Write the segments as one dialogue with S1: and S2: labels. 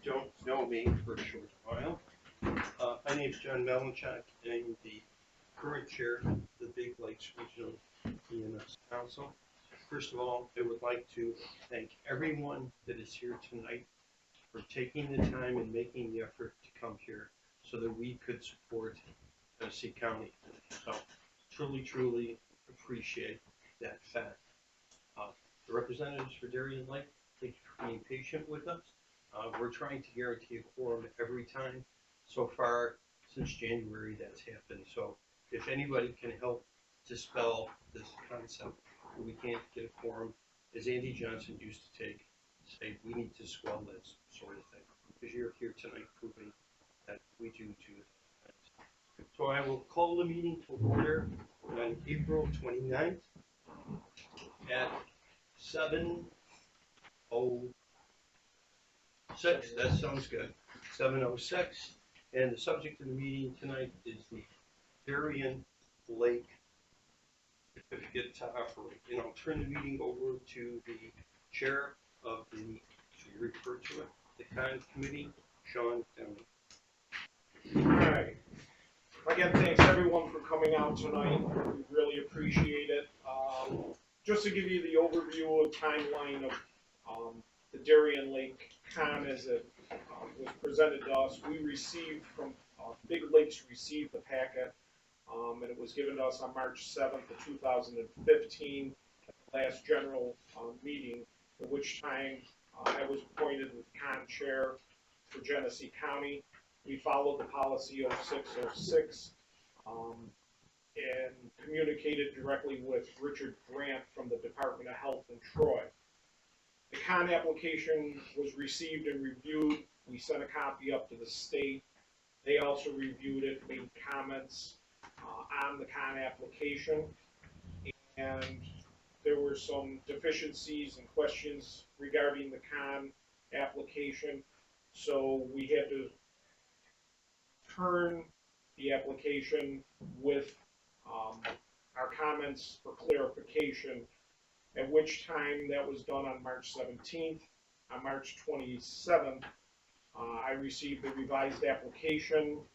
S1: don't know me for a short while, my name is John Malinchak, and I'm the current chair of the Big Lakes Regional EMS Council. First of all, I would like to thank everyone that is here tonight for taking the time and making the effort to come here so that we could support Tennessee County. So truly appreciate that fact. The representatives for Darien Lake, thank you for being patient with us. We're trying to guarantee a quorum every time. So far, since January, that's happened. So if anybody can help dispel this concept that we can't get a quorum, as Andy Johnson used to say, we need to swell that sort of thing. Because you're here tonight proving that we do that. So I will call the meeting to order on April 29th at 7:06. That sounds good. 7:06. And the subject of the meeting tonight is the Darien Lake certificate to operate. And I'll turn the meeting over to the chair of the, so you refer to it, the Con Committee, Sean Downey.
S2: All right. Again, thanks everyone for coming out tonight. We really appreciate it. Just to give you the overview of timeline of the Darien Lake Con as it was presented to us, we received from Big Lakes received the packet, and it was given to us on March 7th of 2015 at the last general meeting, at which time I was appointed with Con Chair for Genesee County. We followed the policy 0606 and communicated directly with Richard Grant from the Department of Health in Troy. The con application was received and reviewed. We sent a copy up to the state. They also reviewed it, made comments on the con application, and there were some deficiencies and questions regarding the con application, so we had to turn the application with our comments for clarification, at which time that was done on March 17th. On March 27th, I received the revised application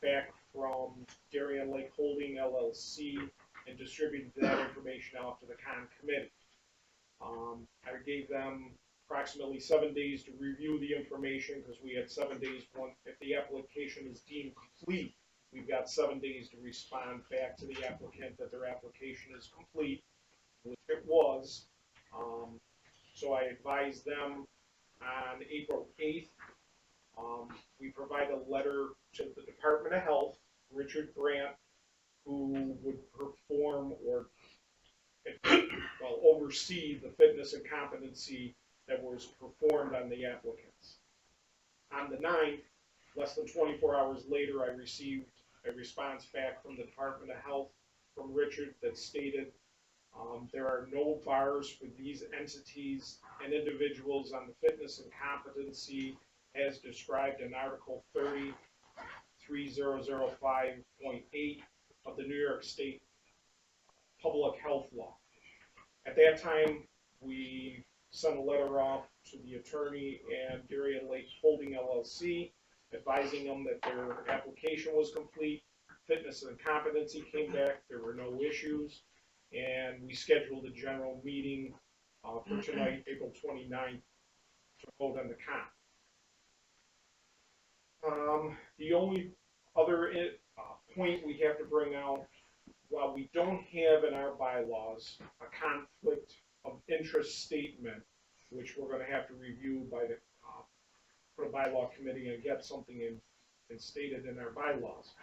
S2: back from Darien Lake Holding LLC and distributed that information out to the Con Committee. I gave them approximately 7 days to review the information because we had 7 days. If the application is deemed complete, we've got 7 days to respond back to the applicant that their application is complete, which it was. So I advised them on April 8th. We provide a letter to the Department of Health, Richard Grant, who would perform or oversee the fitness and competency that was performed on the applicants. On the 9th, less than 24 hours later, I received a response back from the Department of Health from Richard that stated there are no bars for these entities and individuals on the fitness and competency as described in Article 30.3005.8 of the New York State Public Health Law. At that time, we sent a letter off to the attorney and Darien Lake Holding LLC, advising them that their application was complete, fitness and competency came back, there were no issues, and we scheduled a general meeting for tonight, April 29th, to vote on the con. The only other point we have to bring out, while we don't have in our bylaws a conflict of interest statement, which we're going to have to review by the for the bylaw committee and get something stated in our bylaws.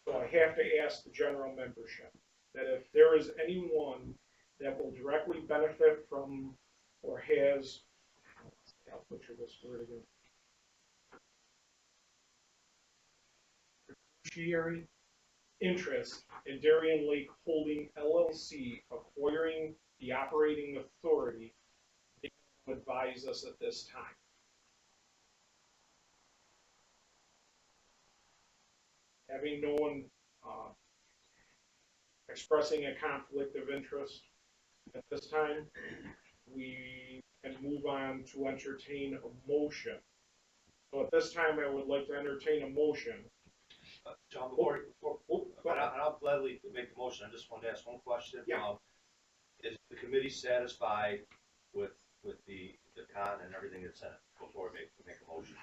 S2: So I have to ask the general membership that if there is anyone that will directly benefit from or has, I'll butcher this word again, fiduciary interest in Darien Lake Holding LLC acquiring the operating authority, they will advise us at this time. Having no one expressing a conflict of interest at this time, we can move on to entertain a motion So at this time, I would like to entertain a motion.
S3: John,
S2: Go ahead.
S3: I'll gladly make the motion, I just wanted to ask one question.
S2: Yeah.
S3: Is the committee satisfied with the con and everything that's in it before we make a motion?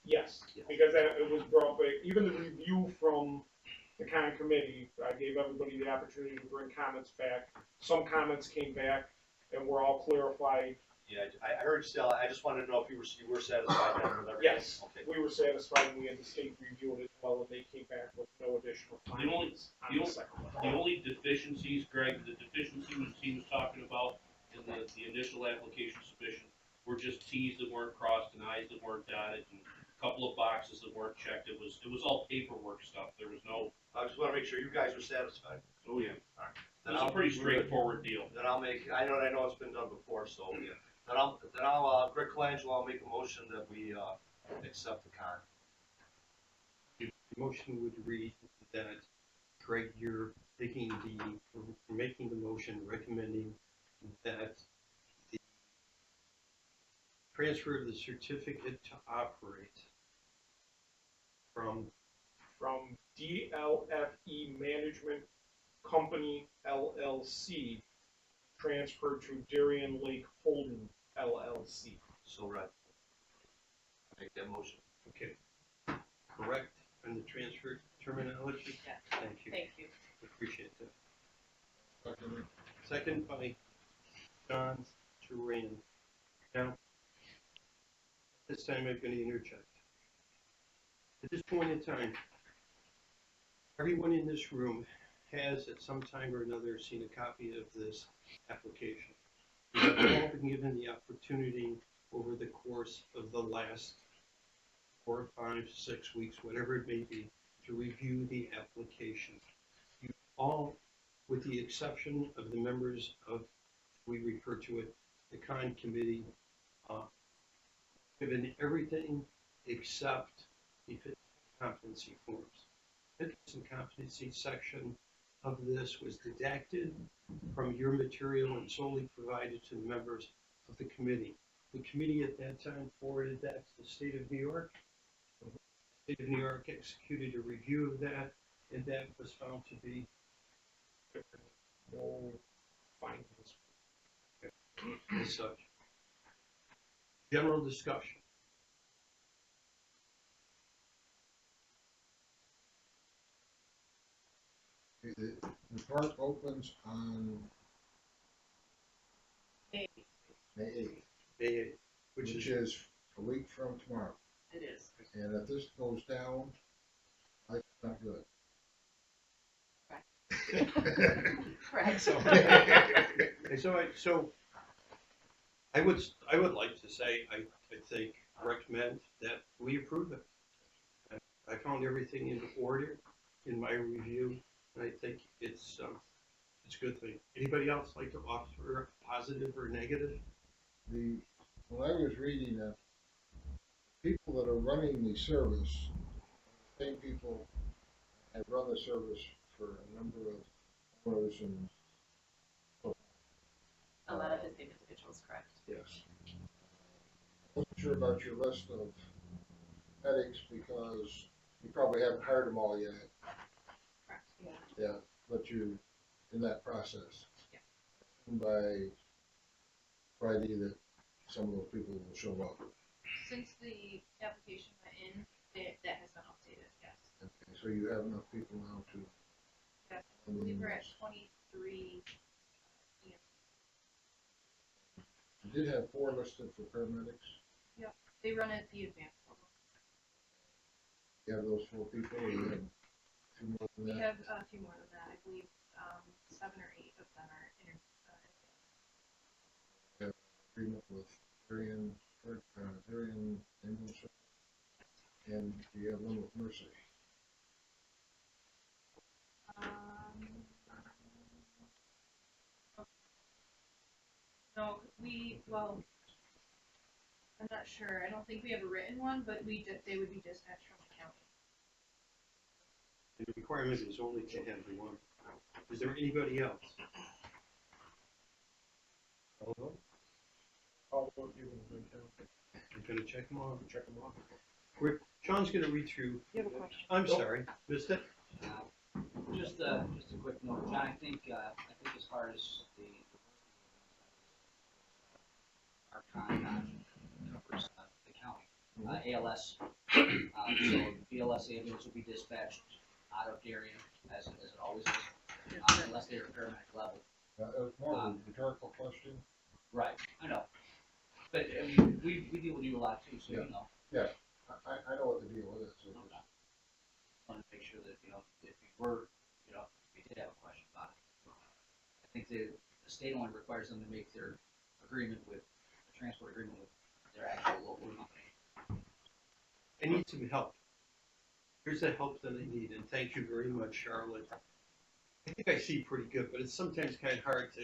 S2: Yes, because it was brought back, even the review from the con committee, I gave everybody the opportunity to bring comments back. Some comments came back and were all clarified.
S3: Yeah, I heard still, I just wanted to know if you were satisfied then with everything.
S2: Yes,
S3: Okay.
S2: we were satisfied, and we had the state review it as well, and they came back with no additional findings on the second one.
S4: The only deficiencies, Greg, the deficiencies he was talking about in the initial application submission were just Ts that weren't crossed and Is that weren't dotted and a couple of boxes that weren't checked. It was all paperwork stuff. There was no.
S3: I just wanna make sure you guys are satisfied.
S4: Oh yeah.
S3: Then
S4: It was a pretty straightforward deal.
S3: Then I'll make, I know it's been done before, so, yeah. Then I'll, Greg Colangelo, I'll make a motion that we, accept the con.
S1: The motion would read that, Greg, you're making the motion recommending that the transfer of the certificate to operate from
S2: DLFE Management Company LLC transferred to Darien Lake Holding LLC.
S3: So, right. Make that motion.
S1: okay, correct on the transfer terminology?
S5: Yes.
S1: Thank you.
S5: Thank you.
S1: Appreciate that. Second by John Duran. Now, this time I'm going to interject. At this point in time, everyone in this room has at some time or another seen a copy of this application. We have all been given the opportunity over the course of the last 4, 5, 6 weeks, whatever it may be, to review the application. You all, with the exception of the members of, we refer to it, the con committee, given everything except the competency forms. The competency section of this was redacted from your material and solely provided to the members of the committee. The committee at that time forwarded that to the state of New York. The state of New York executed a review of that, and that was found to be
S2: No findings.
S1: as such. General discussion.
S6: The park opens on
S5: Hey,
S6: May 8th,
S1: May 8th, which
S6: which
S1: is
S6: is a week from tomorrow.
S5: it is.
S6: And if this goes down, life's not good.
S5: Correct.
S1: and so I would like to say I think recommend that we approve it. I found everything in order in my review, and I think it's a good thing. Anybody else like to offer a positive or negative?
S6: When I was reading that, people that are running the service, same people have run the service for a number of owners and.
S5: A lot of his individuals, correct.
S6: Yes. I wasn't sure about your list of headaches because you probably haven't hired them all yet.
S5: Correct. Yeah.
S6: Yeah, but you, in that process.
S5: Yeah.
S6: And by Friday that some of those people will show up.
S5: Since the application went in, that has been updated, yes.
S6: Okay, so you have enough people now to.
S5: Yes, I believe we're at 23.
S6: You did have 4 listed for paramedics.
S5: They run at the advanced level.
S6: You have those 4 people, or you have 2 more than
S5: We
S6: that?
S5: have a few more than that. I believe 7 or 8 of them are
S6: Agreement with Darien Ambulance, and do you have one with Mercy?
S5: No, well, I'm not sure. I don't think we have a written one, but they would be dispatched from the county.
S1: The requirement is only to have the one. Is there anybody else? Hello?
S2: I'll give them the account.
S1: I'm gonna check them off.
S2: Check them off.
S1: John's gonna read through.
S7: You have a question?
S1: I'm sorry, missed it?
S8: Just a quick note, John, I think as far as our contract covers the county, ALS, so BLS ambulance will be dispatched out of Darien, as it always is, unless they're paramedic level.
S6: It's more of a rhetorical question.
S8: Right, I know. But, I mean, we deal with you a lot too, so you know.
S6: Yeah, I know what the deal is. So
S8: Okay. Want to make sure that, you know, if we were, you know, if we did have a question about it. I think the state only requires them to make their agreement with, the transport agreement with their actual local company.
S1: I need some help. Here's the help that I need, and thank you very much, Charlotte. I think I see pretty good, but it's sometimes kind of hard to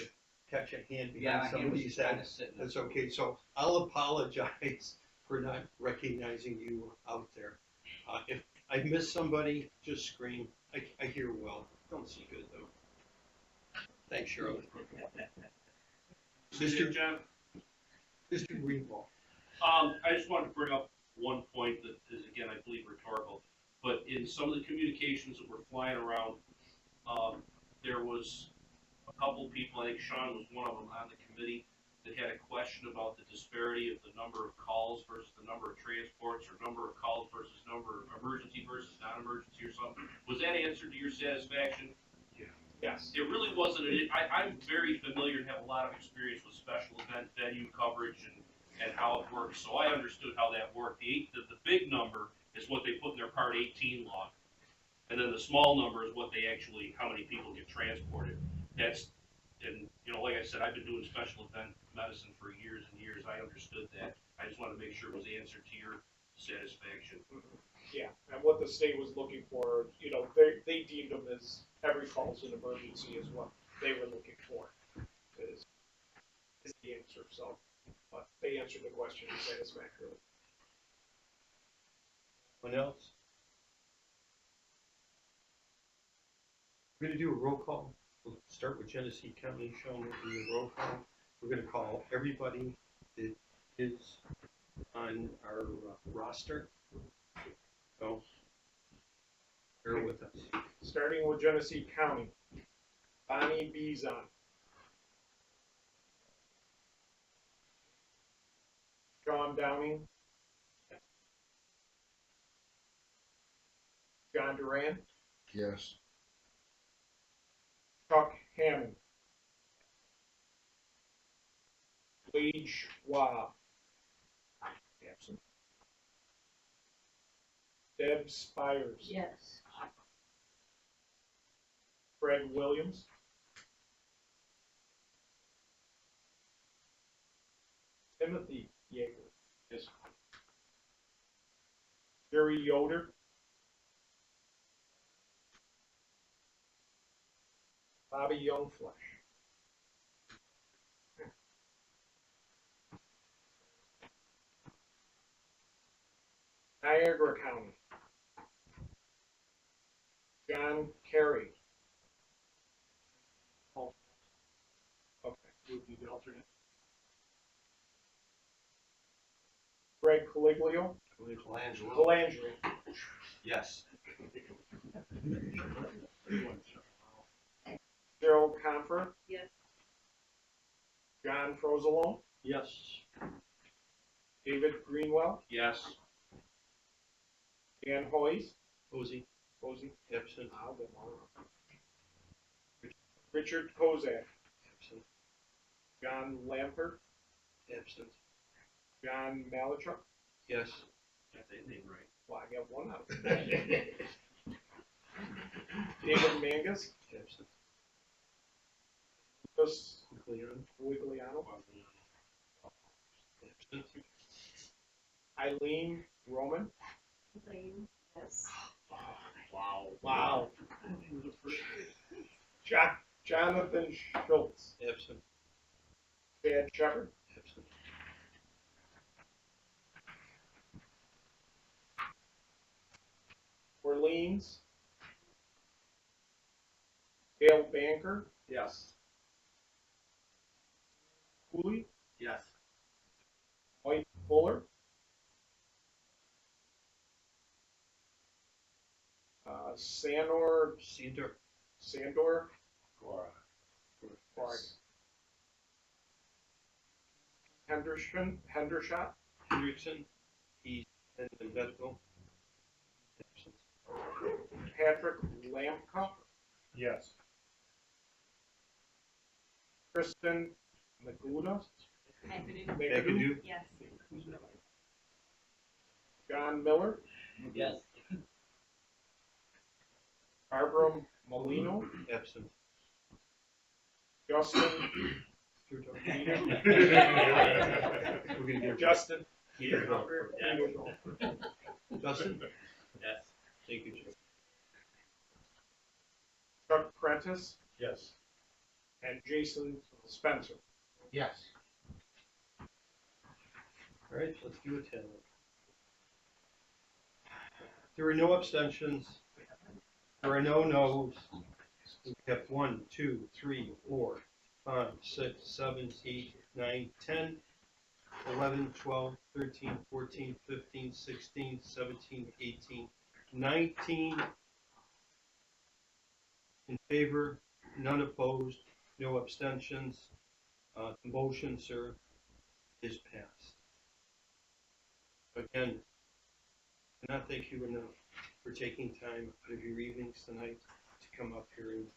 S1: catch a hand
S8: Yeah,
S1: behind
S8: my hand was
S1: somebody's
S8: just kind
S1: head.
S8: of sitting.
S1: That's okay, so I'll apologize for not recognizing you out there. If I miss somebody, just scream. I hear well. Don't see good though. Thanks, Charlotte. Mr.
S4: John,
S1: Mr. Greenwald.
S4: I just wanted to bring up one point that is, again, I believe rhetorical, but in some of the communications that were flying around, there was a couple people, I think Sean was one of them on the committee, that had a question about the disparity of the number of calls versus the number of transports, or number of calls versus number of emergency versus non-emergency or something. Was that answered to your satisfaction?
S2: Yes.
S4: It really wasn't, I'm very familiar and have a lot of experience with special event venue coverage and how it works, so I understood how that worked. The big number is what they put in their Part 18 log, and then the small number is what they actually, how many people get transported. And you know, like I said, I've been doing special event medicine for years and years, I understood that. I just wanted to make sure it was answered to your satisfaction.
S2: Yeah, and what the state was looking for, you know, they deemed them as every call's an emergency is what they were looking for, is the answer, so, but they answered the question satisfactorily.
S1: Anyone else? We're gonna do a roll call. We'll start with Genesee County, showing in the roll call. We're gonna call everybody that is on our roster. So, bear with us.
S2: Starting with Genesee County, Bonnie Bezon. John Downing. John Duran.
S6: yes,
S2: Chuck Hammond. Wade Schwab. Absent. Deb Spires.
S7: Yes.
S2: Fred Williams. Timothy Yeager. Yes. Jerry Yoder. Bobby Youngflesh. Niagara County. John Kerry. Oh. Okay.
S4: Would be the alternate.
S2: Greg Caliglio. Colangelo.
S3: Yes.
S2: Gerald Confer.
S7: Yes.
S2: John Frozalone.
S1: Yes.
S2: David Greenwell.
S4: Yes.
S2: Dan Hoyes.
S1: Posey,
S2: Posey.
S1: absent.
S2: I'll get one. Richard Kozak.
S1: Absent.
S2: John Lampert.
S1: Absent.
S2: John Malichuk.
S1: Yes.
S4: Got that name right.
S2: Well, I got one out. David Mangus.
S1: Absent.
S2: Chris
S1: Leon.
S2: Wigliano.
S1: Absent.
S2: Eileen Roman.
S7: Lane. Yes.
S2: Wow. Wow. Jonathan Schultz.
S1: Absent.
S2: Chad Shepard.
S1: Absent.
S2: Orleans. Dale Banker.
S3: Yes.
S2: Cooley.
S3: Yes.
S2: Mike Fuller. Sandor, Hendershot,
S1: Hendrickson, he's in medical. Absent.
S2: Patrick Lampka,
S6: Yes.
S2: Kristen Naguda,
S1: McAdoo.
S5: Yes.
S2: John Miller,
S8: Yes.
S2: Barbara Molino,
S1: Absent.
S2: Justin,
S1: We're gonna get
S2: Justin,
S1: Justin.
S4: Yes.
S1: Thank you, Jim.
S2: Chuck Prentice,
S6: Yes.
S2: and Jason Spencer.
S6: Yes.
S1: All right, let's do a 10. There are no abstentions. There are no no's. We have 1, 2, 3, 4, 5, 6, 7, 8, 9, 10, 11, 12, 13, 14, 15, 16, 17, 18, 19 in favor, none opposed, no abstentions. The motion, sir, is passed. Again, I cannot thank you enough for taking time out of your evenings tonight to come up here and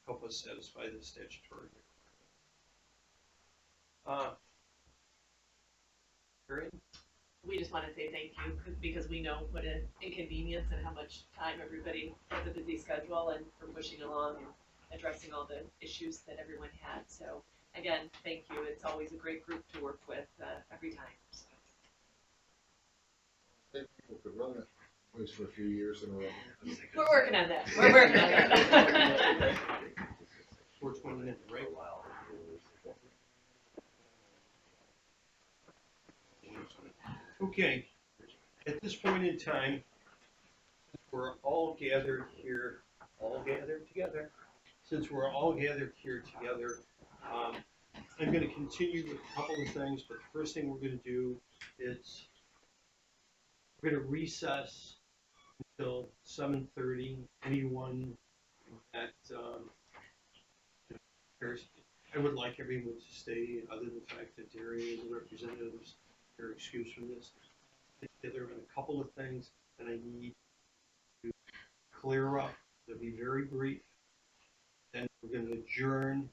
S1: help us satisfy the statutory requirement. Darien?
S7: We just wanna say thank you, because we know what an inconvenience and how much time everybody has a busy schedule and for pushing along and addressing all the issues that everyone had, so again, thank you, it's always a great group to work with, every time, so.
S6: I think people could run that place for a few years in a row.
S7: We're working on that, we're working on that.
S1: 429, right? Okay, at this point in time, we're all gathered here, since we're all gathered here together, I'm gonna continue with a couple of things, but the first thing we're gonna do is we're gonna recess until 7:30. Anyone that, I would like everyone to stay, other than the fact that Darien and the representatives are excused from this. There are a couple of things that I need to clear up. They'll be very brief. Then we're gonna adjourn,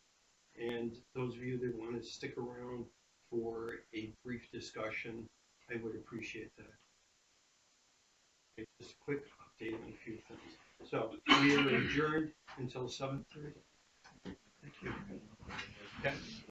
S1: and those of you that want to stick around for a brief discussion, I would appreciate that. Okay, just a quick update on a few things. So we are adjourned until 7:30. Thank you. Okay.